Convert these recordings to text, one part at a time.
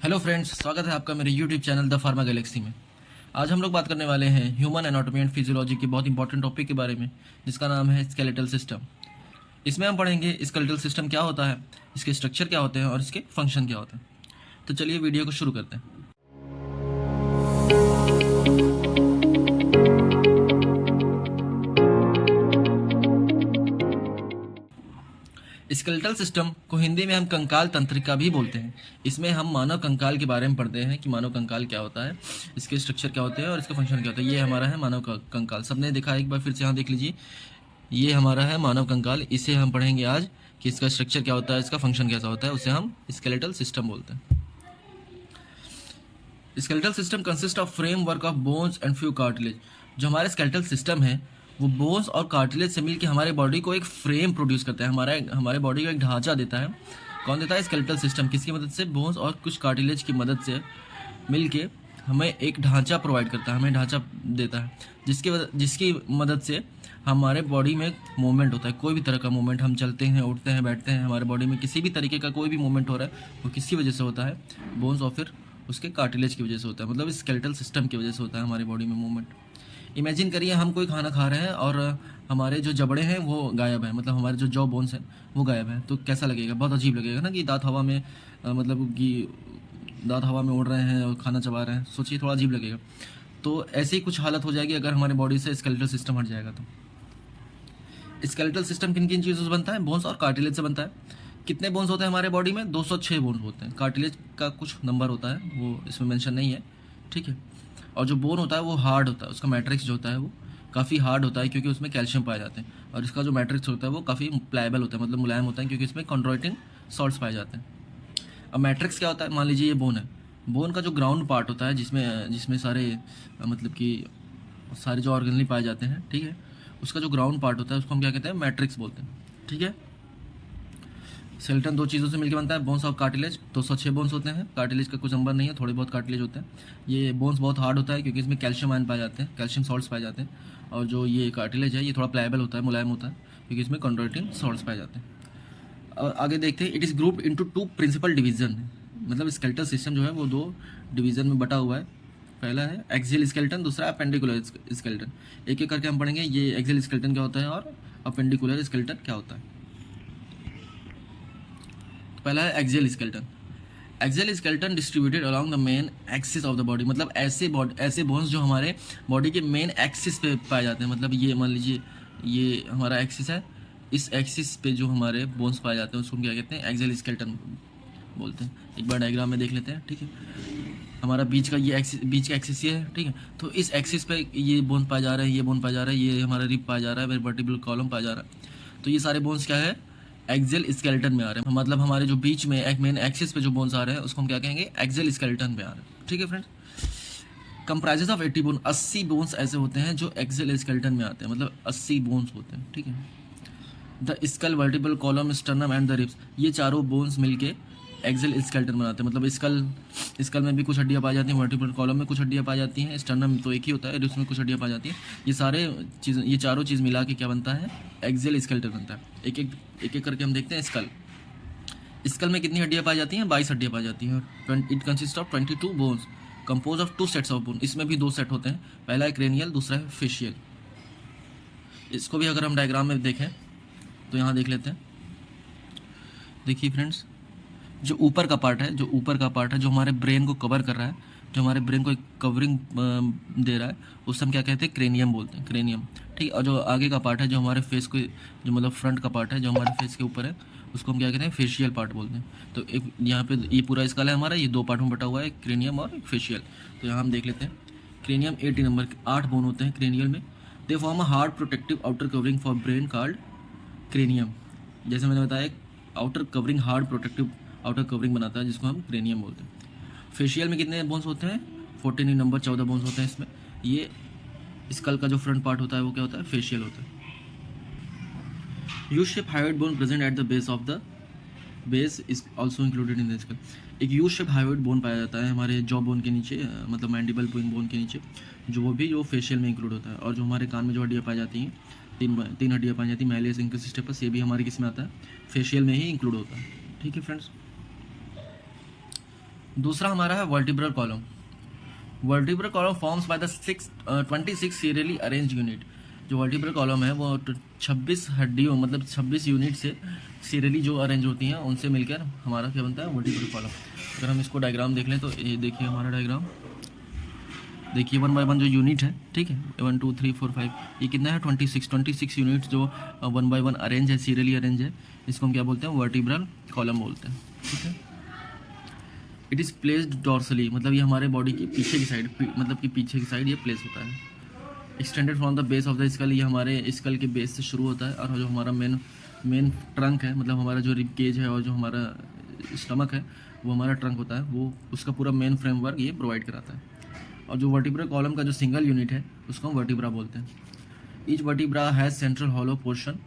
Hello friends, स्वागत है आपका मेरे YouTube channel the pharma Galaxy में। आज हम लोग बात करने वाले हैं ह्यूमन एनाटॉमी एंड फिजियोलॉजी के बहुत इंपॉर्टेंट टॉपिक के बारे में, जिसका नाम है स्केलेटल सिस्टम। इसमें हम पढ़ेंगे स्केलेटल सिस्टम क्या होता है, इसके स्ट्रक्चर क्या होते हैं और इसके फंक्शन क्या होते हैं। तो चलिए वीडियो को शुरू करते हैं। स्केलेटल सिस्टम को हिंदी में हम कंकाल तंत्रिका भी बोलते हैं। इसमें हम मानव कंकाल के बारे में पढ़ते हैं कि मानव कंकाल क्या होता है, इसके स्ट्रक्चर क्या होते हैं और इसका फंक्शन क्या होता है। ये हमारा है मानव कंकाल। सबने देखा, एक बार फिर से यहाँ देख लीजिए, ये हमारा है मानव कंकाल। इसे हम पढ़ेंगे आज कि इसका स्ट्रक्चर क्या होता है, इसका फंक्शन कैसा होता है, उसे हम स्केलेटल सिस्टम बोलते हैं। Skeletal system consist of framework of bones and few cartilage. जो हमारा स्केलेटल सिस्टम है वो बोन्स और कार्टिलेज से मिलकर हमारे बॉडी को एक फ्रेम प्रोड्यूस करता है, हमारे बॉडी को एक ढांचा देता है। कौन देता है? Skeletal system. किसकी मदद से? बोन्स और कुछ कार्टिलेज की मदद से मिलके हमें एक ढांचा प्रोवाइड करता है, हमें ढांचा देता है, जिसकी मदद से हमारे बॉडी में मूवमेंट होता है। कोई भी तरह का मूवमेंट, हम चलते हैं, उठते हैं, बैठते हैं, हमारे बॉडी में किसी भी तरीके का कोई भी मूवमेंट हो रहा है वो किसकी वजह से होता है? बोन्स और फिर उसके कार्टिलेज की वजह से होता है, मतलब स्केलेटल सिस्टम की वजह से होता है हमारी बॉडी में मूवमेंट। इमेजिन करिए हम कोई खाना खा रहे हैं और हमारे जो जबड़े हैं वो गायब है, मतलब हमारे जो जॉ बोन्स हैं वो गायब है, तो कैसा लगेगा? बहुत अजीब लगेगा ना कि दांत हवा में मतलब कि दांत हवा में उड़ रहे हैं और खाना चबा रहे हैं। सोचिए, थोड़ा अजीब लगेगा। तो ऐसी ही कुछ हालत हो जाएगी अगर हमारी बॉडी से स्केलेटल सिस्टम हट जाएगा। तो स्केलेटल सिस्टम किन किन चीज़ों से बनता है? बोन्स और कार्टिलेज से बनता है। कितने बोन्स होते हैं हमारे बॉडी में? 206 बोन्स होते हैं। कार्टिलेज का कुछ नंबर होता है, वो इसमें मेंशन नहीं है, ठीक है। और जो बोन होता है वो हार्ड होता है, उसका मैट्रिक्स जो होता है वो काफ़ी हार्ड होता है क्योंकि उसमें कैल्शियम पाए जाते हैं। और इसका जो मैट्रिक्स होता है वो काफ़ी प्लायबल होता है, मतलब मुलायम होता है, क्योंकि इसमें कॉन्ड्रोइटिन सॉल्ट्स पाए जाते हैं। अब मैट्रिक्स क्या होता है? मान लीजिए ये बोन है, बोन का जो ग्राउंड पार्ट होता है जिसमें सारे मतलब कि सारे जो ऑर्गेनली पाए जाते हैं, ठीक है, उसका जो ग्राउंड पार्ट होता है उसको हम क्या कहते हैं? मैट्रिक्स बोलते हैं, ठीक है। स्केलेटन दो चीज़ों से मिलकर बनता है, बोन्स और कार्टिलेज। 206 बोन्स होते हैं, कार्टिलेज का कुछ नंबर नहीं है, थोड़े बहुत कार्टिलेज होते हैं। ये बोन्स बहुत हार्ड होता है क्योंकि इसमें कैल्शियम आयन पाए जाते हैं, कैल्शियम सॉल्ट्स पाए जाते हैं। और जो ये कार्टिलेज है ये थोड़ा प्लायबल होता है, मुलायम होता है, क्योंकि इसमें कॉन्ड्रोइटिन सॉल्ट्स पाए जाते हैं। और आगे देखते हैं, it is group into 2 principal division. मतलब स्केलेटल सिस्टम जो है वो 2 डिवीजन में बटा हुआ है। पहला है एक्सियल स्केलेटन, दूसरा अपेंडिकुलर स्केलेटन। एक एक करके हम पढ़ेंगे ये एक्सियल स्केलेटन क्या होता है और अपेंडिकुलर स्केलेटन क्या होता है। पहला है axial skeleton. Axial skeleton distributed along the main axis of the body, मतलब ऐसे बोन्स जो हमारे बॉडी के मेन एक्सिस पे पाए जाते हैं। मतलब ये मान लीजिए ये हमारा एक्सिस है, इस एक्सिस पे जो हमारे बोन्स पाए जाते हैं उसको हम क्या कहते हैं? एक्सियल स्केलेटन बोलते हैं। एक बार डायग्राम में देख लेते हैं, ठीक है। हमारा बीच का एक्सिस ये है, ठीक है। तो इस एक्सिस पे ये बोन पाया जा रहा है, ये बोन पाया जा रहा है, ये हमारा रिब पाया जा रहा है, वर्टिब्रल कॉलम पाया जा रहा है। तो ये सारे बोन्स क्या है? एक्सियल स्केलेटन में आ रहे हैं। मतलब हमारे जो बीच में एक मेन एक्सिस पे जो बोन्स आ रहे हैं उसको हम क्या कहेंगे? एक्सियल स्केलेटन में आ रहे हैं, ठीक है friends. Comprises of 80 bone, 80 bones ऐसे होते हैं जो एक्सियल स्केलेटन में आते हैं, मतलब 80 बोन्स होते हैं, ठीक है। The skull, vertebral column, sternum and the ribs, ये चारों बोन्स मिलके एक्सियल स्केलेटन बनाते हैं। मतलब स्कल में भी कुछ हड्डियाँ पाई जाती हैं, वर्टिब्रल कॉलम में कुछ हड्डियाँ पाई जाती हैं, स्टर्नम तो एक ही होता है, रिब्स में कुछ हड्डियाँ पाई जाती हैं। ये चारों चीज़ मिला के क्या बनता है? एक्सियल स्केलेटन बनता है। एक एक करके हम देखते हैं। स्कल में कितनी हड्डियाँ पाई जाती हैं? 22 हड्डियाँ पाई जाती हैं। It consist of 22 bones compose of 2 sets of bone. इसमें भी 2 सेट होते हैं, पहला है क्रेनियल, दूसरा है फेशियल। इसको भी अगर हम डायग्राम में देखें तो यहाँ देख लेते हैं। देखिए फ्रेंड्स, जो ऊपर का पार्ट है जो हमारे ब्रेन को कवर कर रहा है, जो हमारे ब्रेन को एक कवरिंग दे रहा है, उससे हम क्या कहते हैं? क्रेनियम बोलते हैं, क्रेनियम, ठीक। और जो आगे का पार्ट है, जो हमारे फेस को, जो मतलब फ्रंट का पार्ट है जो हमारे फेस के ऊपर है, उसको हम क्या कहते हैं? फेशियल पार्ट बोलते हैं। तो एक यहाँ पे ये पूरा स्कल है हमारा, ये 2 पार्ट में बटा हुआ है, क्रेनियम और फेशियल। तो यहाँ हम देख लेते हैं। क्रेनियम 80 नंबर के 8 बोन होते हैं क्रेनियल में। They form a hard protective outer covering for brain called cranium. जैसे मैंने बताया, outer covering hard protective outer covering बनाता है, जिसको हम क्रेनियम बोलते हैं। फेशियल में कितने बोन्स होते हैं? 14 नंबर 14 बोन्स होते हैं इसमें। ये स्कल का जो फ्रंट पार्ट होता है वो क्या होता है? फेशियल होता है। U shape hide bone present at the base of the base is also included in the skull. एक यू शेप हाइड बोन पाया जाता है हमारे जॉ बोन के नीचे, मतलब मैंडिबल बोन के नीचे, जो फेशियल में इंक्लूड होता है। और जो हमारे कान में जो हड्डियाँ पाई जाती हैं, तीन हड्डियाँ पाई जाती हैं, मैलियस, इंकस, स्टेपस, ये भी हमारे किस में आता है? फेशियल में ही इंक्लूड होता है, ठीक है फ्रेंड्स। दूसरा हमारा है vertebral column. Vertebral column forms by the 26 serially arrange unit. जो वर्टिब्रल कॉलम है वो 26 हड्डियों मतलब 26 यूनिट से सीरियली जो अरेंज होती हैं उनसे मिलकर हमारा क्या बनता है, वर्टिब्रल कॉलम। अगर हम इसको डायग्राम देख लें तो ये देखिए हमारा डायग्राम, देखिए 1 बाय 1 जो यूनिट है, ठीक है, 1 2 3 4 5, ये कितना है 26 यूनिट जो 1 बाय 1 अरेंज है, सीरियली अरेंज है, इसको हम क्या बोलते हैं, वर्टिब्रल कॉलम बोलते हैं, ठीक है। इट इज़ प्लेस्ड डॉर्सली, मतलब ये हमारे बॉडी की पीछे की साइड, मतलब कि पीछे की साइड ये प्लेस होता है। Extended from the base of the skull, ये हमारे स्कल के बेस से शुरू होता है, और जो हमारा मेन ट्रंक है, मतलब हमारा जो रिब केज है और जो हमारा स्टमक है वो हमारा ट्रंक होता है, वो उसका पूरा मेन फ्रेमवर्क ये प्रोवाइड कराता है। और जो वर्टिब्रल कॉलम का जो सिंगल यूनिट है उसको हम वर्टिब्रा बोलते हैं। Each vertebra has central hollow portion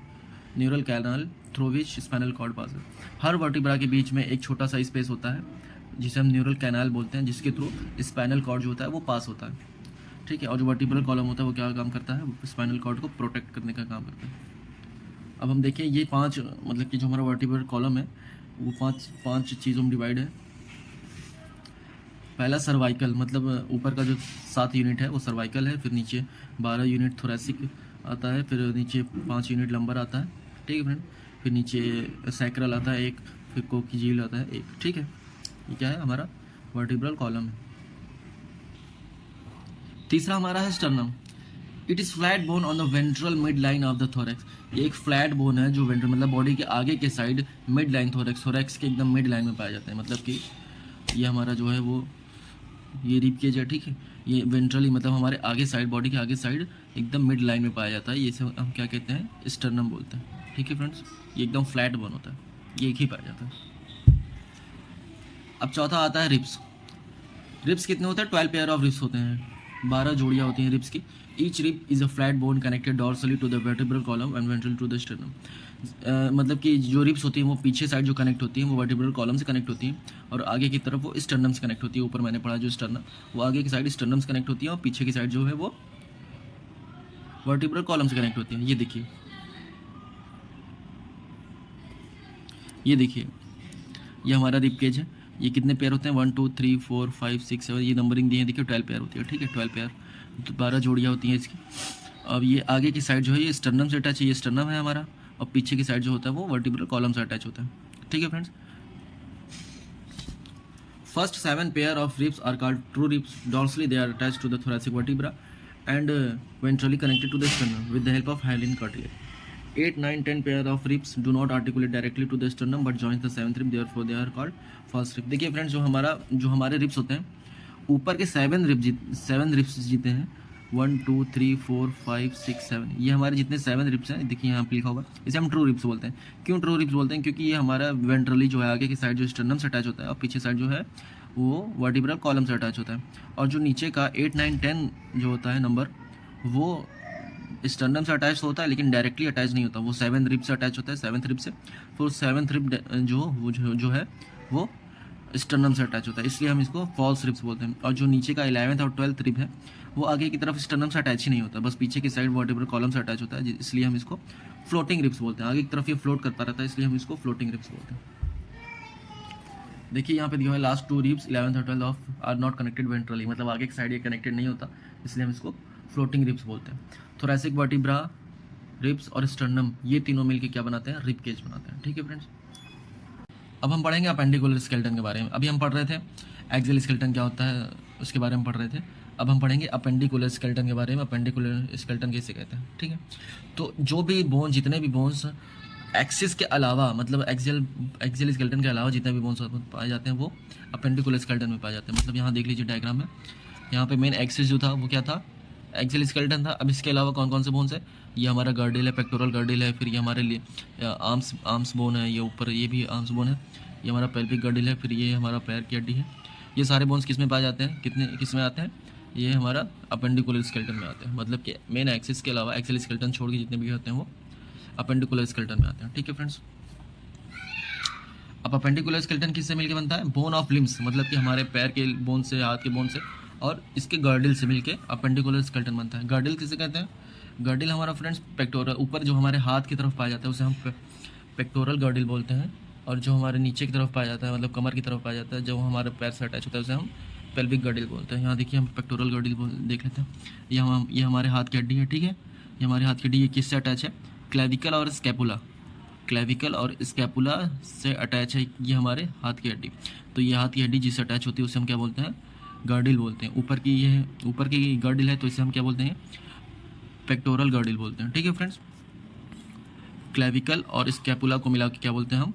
neural canal through which spinal cord passes. हर वर्टिब्रा के बीच में एक छोटा सा स्पेस होता है जिसे हम न्यूरल कैनाल बोलते हैं, जिसके थ्रू स्पाइनल कॉर्ड जो होता है वो पास होता है, ठीक है। और जो वर्टिब्रल कॉलम होता है वो क्या काम करता है, स्पाइनल कॉर्ड को प्रोटेक्ट करने का काम करता है। अब हम देखें ये 5 मतलब कि जो हमारा वर्टिब्रल कॉलम है वो पाँच चीज़ों में डिवाइड है। पहला सर्वाइकल, मतलब ऊपर का जो 7 यूनिट है वो सर्वाइकल है, फिर नीचे 12 यूनिट थोरैसिक आता है, फिर नीचे 5 यूनिट लंबर आता है, ठीक है फ्रेंड, फिर नीचे सैक्रल आता है एक, फिर कोक्सीजियल आता है एक, ठीक है। ये क्या है, हमारा वर्टिब्रल कॉलम है। तीसरा हमारा है sternum. It is flat bone on the ventral mid line of the thorax. ये एक फ्लैट बोन है जो वेंट्रल मतलब बॉडी के आगे के साइड मिड लाइन थोरैक्स के एकदम मिड लाइन में पाया जाता है, मतलब कि ये हमारा जो है वो ये रिब केज है, ठीक है, ये वेंट्रली मतलब हमारे आगे साइड, बॉडी के आगे साइड एकदम मिड लाइन में पाया जाता है, ये से हम क्या कहते हैं, स्टर्नम बोलते हैं, ठीक है फ्रेंड्स। ये एकदम फ्लैट बोन होता है, ये एक ही पाया जाता है। अब चौथा आता है रिब्स। रिब्स कितने होते हैं, 12 पेयर ऑफ रिब्स होते हैं, 12 जोड़ियाँ होती हैं रिब्स की। Each rib is a flat bone connected dorsally to the vertebral column and ventral to the sternum. मतलब कि जो रिब्स होती हैं वो पीछे साइड जो कनेक्ट होती हैं वो वर्टिब्रल कॉलम से कनेक्ट होती हैं, और आगे की तरफ वो स्टर्नम से कनेक्ट होती है। ऊपर मैंने पढ़ा जो स्टर्नम, वो आगे की साइड स्टर्नम से कनेक्ट होती है और पीछे की साइड जो है वो वर्टिब्रल कॉलम से कनेक्ट होती है। ये देखिए, ये देखिए, ये हमारा रिब केज है। ये कितने पेयर होते हैं, 1 2 3 4 5 6 7, ये नंबरिंग दी है, देखिए 12 पेयर होती है, ठीक है, 12 पेयर, तो 12 जोड़ियाँ होती हैं इसकी। अब ये आगे की साइड जो है ये स्टर्नम से अटैच है, ये स्टर्नम है हमारा, और पीछे की साइड जो होता है वो वर्टिब्रल कॉलम से अटैच होता है, ठीक है friends. First 7 pair of ribs are called true ribs. Dorsally they are attached to the thoracic vertebra and ventrally connected to the sternum with the help of hyaline cartilage. 8 9 10 pair of ribs do not articulate directly to the sternum but joins the 7th rib, therefore they are called false rib. देखिए friends, जो हमारे ribs होते हैं, ऊपर के 7 ribs जीते हैं, 1 2 3 4 5 6 7, ये हमारे जितने 7 रिब्स हैं, देखिए यहाँ पे लिखा होगा, इसे हम ट्रू रिब्स बोलते हैं। क्यों ट्रू रिब्स बोलते हैं, क्योंकि ये हमारा वेंट्रली जो है आगे की साइड जो स्टर्नम से अटैच होता है, और पीछे साइड जो है वो वर्टिब्रल कॉलम से अटैच होता है। और जो नीचे का 8 9 10 जो होता है नंबर, वो स्टर्नम से अटैच होता है लेकिन डायरेक्टली अटैच नहीं होता, वो 7 रिब से अटैच होता है, 7th रिब से, तो 7th रिब जो है वो स्टर्नम से अटैच होता है, इसलिए हम इसको फॉल्स रिब्स बोलते हैं। और जो नीचे का 11th और 12th रिब है वो आगे की तरफ स्टर्नम से अटैच ही नहीं होता, बस पीछे की साइड वर्टिब्रल कॉलम से अटैच होता है, इसलिए हम इसको फ्लोटिंग रिब्स बोलते हैं। आगे की तरफ ये फ्लोट करता रहता है, इसलिए हम इसको फ्लोटिंग रिब्स बोलते हैं। देखिए यहाँ पे दिया हुआ है लास्ट 2 रिब्स 11th और 12th of are not connected ventrally, मतलब आगे की साइड ये कनेक्टेड नहीं होता, इसलिए हम इसको फ्लोटिंग रिब्स बोलते हैं। थोरैसिक वर्टिब्रा, रिब्स और स्टर्नम, ये तीनों मिलके क्या बनाते हैं, रिब केज बनाते हैं, ठीक है फ्रेंड्स। अब हम पढ़ेंगे अपेंडिकुलर स्केलेटन के बारे में। अभी हम पढ़ रहे थे एक्सियल स्केलेटन क्या होता है, उसके बारे में पढ़ रहे थे। अब हम पढ़ेंगे अपेंडिकुलर स्केलेटन के बारे में। अपेंडिकुलर स्केलेटन कैसे कहते हैं, ठीक है। तो जो भी बोन, जितने भी बोन्स एक्सिस के अलावा, मतलब एक्सियल स्केलेटन के अलावा जितने भी बोन्स पाए जाते हैं वो अपेंडिकुलर स्केलेटन में पाए जाते हैं। मतलब यहाँ देख लीजिए डायग्राम में, यहाँ पे मेन एक्सिस जो था वो क्या था, एक्सियल स्केलेटन था। अब इसके अलावा कौन कौन से बोन्स है, ये हमारा गर्डिल है, पेक्टोरल गर्डिल है, फिर ये हमारे लिए आर्म्स बोन है, ये ऊपर ये भी आर्म्स बोन है, ये हमारा पेल्विक गर्डिल है, फिर ये हमारा पैर की हड्डी है। ये सारे बोन्स किस में पाए जाते हैं, किस में आते हैं, ये हमारा अपेंडिकुलर स्केलेटन में आते हैं। मतलब कि मेन एक्सिस के अलावा एक्सियल स्केलेटन छोड़ के जितने भी होते हैं वो अपेंडिकुलर स्केलेटन में आते हैं, ठीक है फ्रेंड्स। अब अपेंडिकुलर स्केलेटन किससे मिलकर बनता है, बोन ऑफ लिम्स, मतलब कि हमारे पैर के बोन से, हाथ के बोन से और इसके गर्डिल से मिलके अपेंडिकुलर स्केलेटन बनता है। गर्डिल किसे कहते हैं, गर्डिल हमारा फ्रेंड्स पेक्टोरल, ऊपर जो हमारे हाथ की तरफ पाया जाता है उसे हम पेक्टोरल गर्डिल बोलते हैं, और जो हमारे नीचे की तरफ पाया जाता है, मतलब कमर की तरफ पाया जाता है, जो हमारे पैर से अटैच होता है, उसे हम पेल्विक गर्डिल बोलते हैं। यहाँ देखिए हम पेक्टोरल गर्डिल देख लेते हैं। ये हमारे हाथ की हड्डी है, ठीक है। ये हमारे हाथ की हड्डी, ये किससे अटैच है? क्लेविकल और स्कैपुला, क्लेविकल और स्कैपुला से अटैच है ये हमारे हाथ की हड्डी। तो ये हाथ की हड्डी जिससे अटैच होती है उसे हम क्या बोलते हैं? गर्डिल बोलते हैं। ऊपर की गर्डिल है तो इसे हम क्या बोलते हैं? पेक्टोरल गर्डिल बोलते हैं, ठीक है फ्रेंड्स। क्लेविकल और स्कैपुला को मिला के क्या बोलते हैं हम?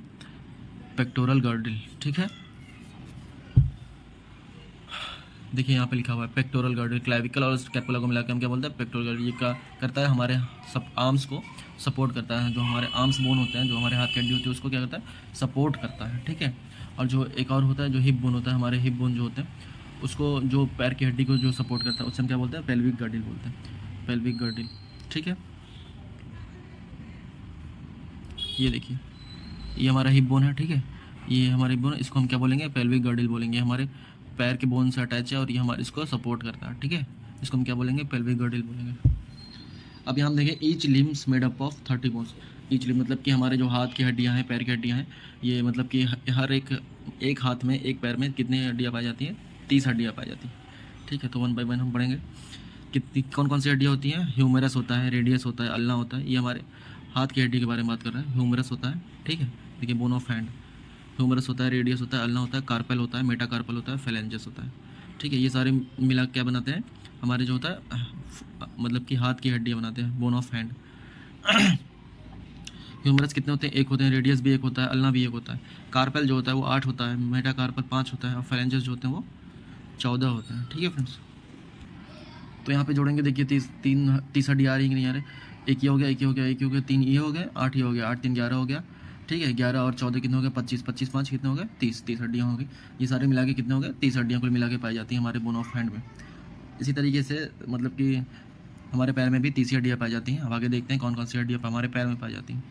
पेक्टोरल गर्डिल, ठीक है। देखिए यहाँ पे लिखा हुआ है पेक्टोरल गर्डिल। क्लेविकल और स्कैपुला को मिला के हम क्या बोलते हैं? Pectoral girdle. ये क्या करता है? हमारे सब आर्म्स को सपोर्ट करता है। जो हमारे आर्म्स बोन होते हैं, जो हमारे हाथ की हड्डी होती है, उसको क्या करता है? सपोर्ट करता है, ठीक है। और जो एक और होता है, जो हिप बोन होता है, हमारे हिप बोन जो होते हैं, उसको, जो पैर की हड्डी को जो सपोर्ट करता है, उससे हम क्या बोलते हैं? पेल्विक गर्डिल बोलते हैं, पेल्विक गर्डिल, ठीक है। ये देखिए, ये हमारा हिप बोन है, ठीक है। ये हमारा हिप बोन, इसको हम क्या बोलेंगे? पेल्विक गर्डिल बोलेंगे। हमारे पैर के बोन से अटैच है और ये हमारे इसको सपोर्ट करता है, ठीक है। इसको हम क्या बोलेंगे? पेल्विक गर्डिल बोलेंगे। अब यहाँ हम देखें, each limbs made up of 30 bones. Each limb मतलब कि हमारे जो हाथ की हड्डियाँ हैं, पैर की हड्डियाँ हैं, ये मतलब कि हर एक हाथ में, एक पैर में कितनी हड्डियाँ पाई जाती हैं? 30 हड्डियाँ पाई जाती हैं, ठीक है। तो 1 बाय 1 हम पढ़ेंगे कितनी कौन कौन सी हड्डियाँ होती हैं। ह्यूमेरस होता है, रेडियस होता है, अल्ना होता है। ये हमारे हाथ की हड्डी के बारे में बात कर रहे हैं। ह्यूमेरस होता है, ठीक है। देखिए, बोन ऑफ हैंड। ह्यूमरस होता है, रेडियस होता है, अल्ना होता है, कार्पेल होता है, मेटाकार्पल होता है, फेलेंजस होता है, ठीक है। ये सारे मिला क्या बनाते हैं? हमारे जो होता है मतलब कि हाथ की हड्डियाँ बनाते हैं, बोन ऑफ हैंड। ह्यूमरस कितने होते हैं? 1 होते हैं। रेडियस भी 1 होता है, अल्ना भी 1 होता है। कार्पेल जो होता है वो 8 होता है, मेटाकार्पल 5 होता है, और फेलेंजस जो होते हैं वो 14 होते हैं, ठीक है फ्रेंड्स। तो यहाँ पे जोड़ेंगे, देखिए 30 हड्डियाँ आ रही है कि नहीं आ रही? एक ये हो गया, एक ये हो गया, एक ये हो गया, 3 ये हो गए, 8 ये हो गया, 8 3 11 हो गया, ठीक है। 11 और 14 कितने हो गए? 25, 25 5 कितने हो गए? 30 हड्डियाँ हो गई। ये सारे मिला के कितने हो गए? 30 हड्डियाँ कुल मिला के पाई जाती हैं हमारे बोन ऑफ हैंड में। इसी तरीके से मतलब कि हमारे पैर में भी 30 हड्डियाँ पाई जाती हैं। अब आगे देखते हैं कौन कौन सी हड्डियाँ हमारे पैर में पाई जाती हैं।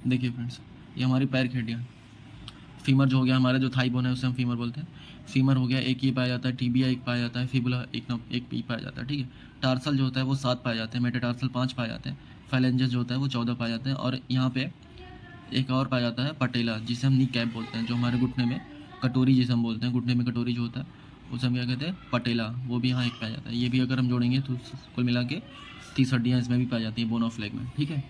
देखिए फ्रेंड्स, ये हमारी पैर की हड्डियाँ। फीमर जो हो गया हमारा, जो थाई बोन है उसे हम फीमर बोलते हैं। फीमर हो गया, एक ये पाया जाता है। टीबिया एक पाया जाता है। फिबुला एक पाया जाता है, ठीक है। टार्सल जो होता है वो 7 पाए जाते हैं। मेटाटार्सल 5 पाए जाते हैं। फाइलेंजस जो होता है वो 14 पाए जाते हैं। और यहाँ पे एक और पाया जाता है पटेला, जिसे हम नी कैप बोलते हैं। जो हमारे घुटने में कटोरी जिसे हम बोलते हैं, घुटने में कटोरी जो होता है उसे हम क्या कहते हैं? पटेला। वो भी यहाँ एक पाया जाता है। ये भी अगर हम जोड़ेंगे तो कुल मिला के 30 हड्डियाँ इसमें भी पाई जाती हैं, बोन ऑफ लेग में, ठीक है।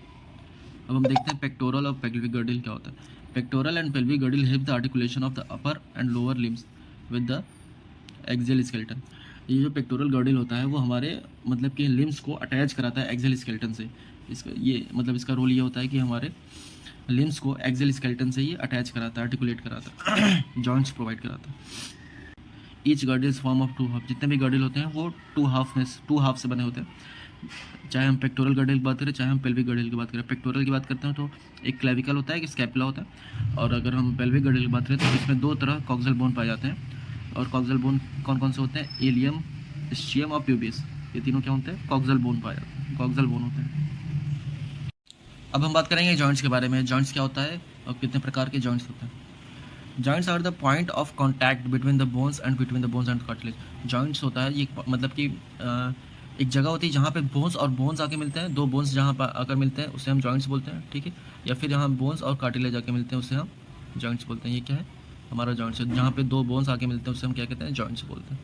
अब हम देखते हैं पेक्टोरल और पेल्विक गर्डिल क्या होता है। Pectoral and pelvic girdle help the articulation of the upper and lower limbs with the axial skeleton. ये जो पेक्टोरल गर्डिल होता है वो हमारे मतलब कि लिम्स को अटैच कराता है एक्सियल स्केलेटन से। इसका ये मतलब इसका रोल ये होता है कि हमारे लिम्स को एक्सियल स्केलेटन से ये अटैच कराता है, आर्टिकुलेट कराता है, जॉइंट्स प्रोवाइड कराता है। Each girdle form of 2 half. जितने भी गर्डिल होते हैं वो 2 हाफ से बने होते हैं। चाहे हम पेक्टोरल गर्डिल की बात करें, चाहे हम पेल्विक गर्डिल की बात करें। पेक्टोरल की बात करते हैं तो एक क्लेविकल होता है, एक स्कैपुला होता है। और अगर हम पेल्विक गर्डिल की बात करें तो इसमें 2 तरह कॉक्सल बोन पाए जाते हैं। और कॉक्सल बोन कौन कौन से होते हैं? एलियम, स्चियम और प्यूबिस। ये तीनों क्या होते हैं? कॉक्सल बोन पाए जाते हैं, कॉक्सल बोन होते हैं। अब हम बात करेंगे जॉइंट्स के बारे में। जॉइंट्स क्या होता है और कितने प्रकार के जॉइंट्स होते हैं? Joints are the point of contact between the bones and cartilage. Joints होता है ये मतलब कि एक जगह होती है जहाँ पे बोन्स और बोन्स आके मिलते हैं। 2 बोन्स जहाँ पर आकर मिलते हैं उसे हम जॉइंट्स बोलते हैं, ठीक है। या फिर जहाँ बोन्स और कार्टिलेज आके मिलते हैं उसे हम जॉइंट्स बोलते हैं। ये क्या है? हमारा जॉइंट्स है। जहाँ पे 2 बोन्स आके मिलते हैं उसे हम क्या कहते हैं? जॉइंट्स बोलते हैं।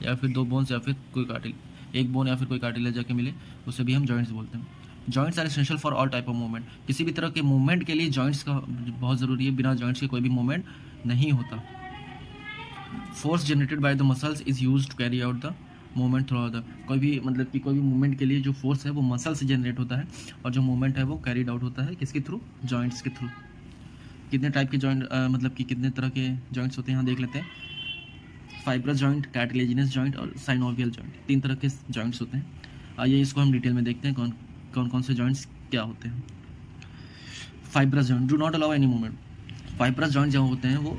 या फिर 2 बोन्स या फिर कोई एक बोन या फिर कोई कार्टिलेज आके मिले उसे भी हम जॉइंट्स बोलते हैं। Joints are essential for all type of movement. किसी भी तरह के मूवमेंट के लिए जॉइंट्स का बहुत ज़रूरी है। बिना जॉइंट्स के कोई भी मूवमेंट नहीं होता। Force generated by the muscles is use to carry out the movement through the. कोई भी मतलब कि कोई भी मूवमेंट के लिए जो फोर्स है वो मसल से जनरेट होता है, और जो मूवमेंट है वो कैरीड आउट होता है किसके थ्रू? जॉइंट्स के थ्रू। कितने टाइप के जॉइंट मतलब कि कितने तरह के जॉइंट्स होते हैं यहाँ देख लेते हैं। फाइब्रस जॉइंट, कार्टिलेजिनस जॉइंट और साइनोवियल जॉइंट। 3 तरह के जॉइंट्स होते हैं। आइए इसको हम डिटेल में देखते हैं कौन कौन से जॉइंट्स क्या होते हैं। Fibrous joint do not allow any movement. Fibrous joint जो होते हैं वो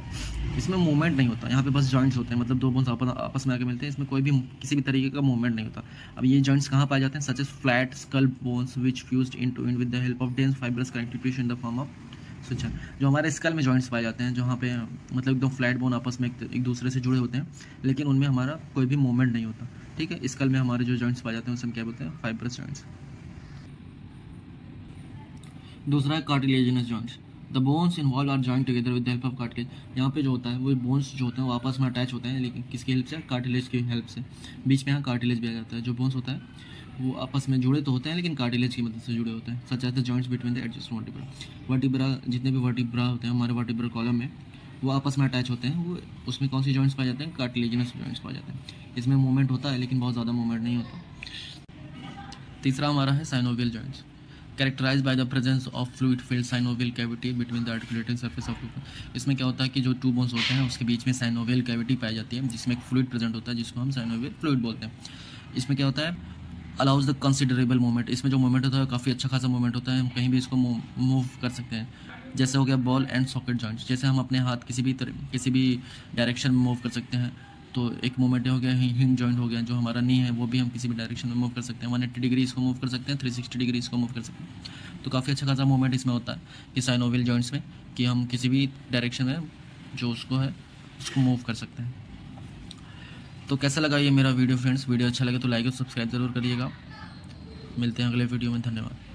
इसमें मूवमेंट नहीं होता। यहाँ पे बस जॉइंट्स होते हैं, मतलब 2 बोन्स आपस में आके मिलते हैं। इसमें कोई भी किसी भी तरीके का मूवमेंट नहीं होता। अब ये जॉइंट्स कहाँ पाए जाते हैं? Such as flat skull bones which fused into with the help of dense fibrous connective tissue in the form of suture. जो हमारे स्कल में जॉइंट्स पाए जाते हैं, जहाँ पे मतलब एकदम फ्लैट बोन आपस में एक दूसरे से जुड़े होते हैं, लेकिन उनमें हमारा कोई भी मूवमेंट नहीं होता, ठीक है। स्कल में हमारे जो जॉइंट्स पाए जाते हैं उसे हम क्या बोलते हैं? Fibrous joints. दूसरा है cartilaginous joints. The bones involve are joint together with the help of cartilage. यहाँ पे जो होता है वो बोन्स जो होते हैं वो आपस में अटैच होते हैं, लेकिन किसकी हेल्प से? कार्टिलेज की हेल्प से। बीच में यहाँ कार्टिलेज भी आ जाता है। जो बोन्स होता है वो आपस में जुड़े तो होते हैं लेकिन कार्टिलेज की मदद से जुड़े होते हैं। Such as the joints between the adjacent vertebra. Vertebra जितने भी वर्टिब्रा होते हैं हमारे वर्टिब्रल कॉलम में वो आपस में अटैच होते हैं। वो उसमें कौन सी जॉइंट्स पाए जाते हैं? कार्टिलेजिनस जॉइंट्स पाए जाते हैं। इसमें मूवमेंट होता है लेकिन बहुत ज़्यादा मूवमेंट नहीं होता। तीसरा हमारा है synovial joints, characterise by the presence of fluid filled synovial cavity between the articulating surface of two. इसमें क्या होता है कि जो टू बोन्स होते हैं उसके बीच में साइनोवियल कैविटी पाई जाती है जिसमें एक फ्लूइड प्रेजेंट होता है जिसको हम साइनोवियल फ्लूइड बोलते हैं। इसमें क्या होता है? Allows the considerable movement. इसमें जो मूवमेंट होता है काफ़ी अच्छा खासा मूवमेंट होता है, हम कहीं भी इसको मूव कर सकते हैं। जैसे हो गया बॉल एंड सॉकेट जॉइंट्स, जैसे हम अपने हाथ किसी भी डायरेक्शन में मूव कर सकते हैं। तो एक मूवमेंट हो गया हिंग जॉइंट हो गया, जो हमारा नी है वो भी हम किसी भी डायरेक्शन में मूव कर सकते हैं। 180 डिग्री इसको मूव कर सकते हैं, 360 डिग्री इसको मूव कर सकते हैं। तो काफ़ी अच्छा खासा मूवमेंट इसमें होता है कि साइनोवियल जॉइंट्स में, कि हम किसी भी डायरेक्शन में जो उसको है उसको मूव कर सकते हैं। तो कैसा लगा ये मेरा वीडियो फ्रेंड्स? वीडियो अच्छा लगे तो लाइक और सब्सक्राइब ज़रूर करिएगा। मिलते हैं अगले वीडियो में। धन्यवाद।